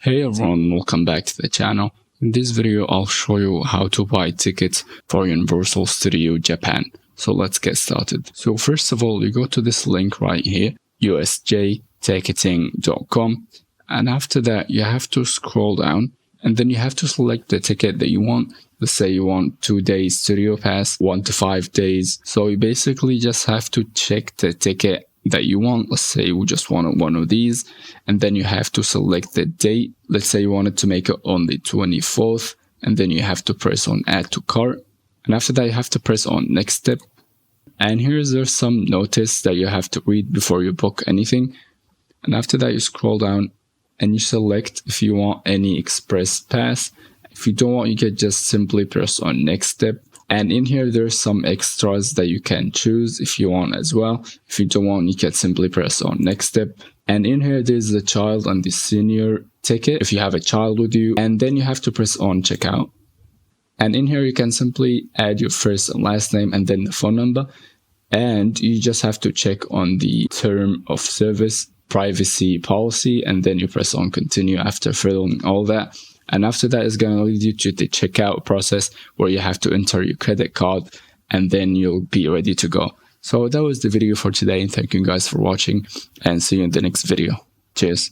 Hey everyone, welcome back to the channel. In this video, I'll show you how to buy tickets for Universal Studio Japan. So let's get started. So first of all, you go to this link right here, usjticketing.com. And after that, you have to scroll down and then you have to select the ticket that you want. Let's say you want 2 days studio pass, 1 to 5 days. So you basically just have to check the ticket that you want. Let's say you just wanted one of these, and then you have to select the date. Let's say you wanted to make it on the 24th, and then you have to press on add to cart, and after that you have to press on next step. And there's some notice that you have to read before you book anything. And after that you scroll down and you select if you want any express pass. If you don't want, you can just simply press on next step. And in here, there's some extras that you can choose if you want as well. If you don't want, you can simply press on next step. And in here, there's the child and the senior ticket if you have a child with you. And then you have to press on checkout. And in here, you can simply add your first and last name and then the phone number. And you just have to check on the term of service privacy policy. And then you press on continue after filling all that. And after that is going to lead you to the checkout process where you have to enter your credit card and then you'll be ready to go. So that was the video for today, and thank you guys for watching and see you in the next video. Cheers.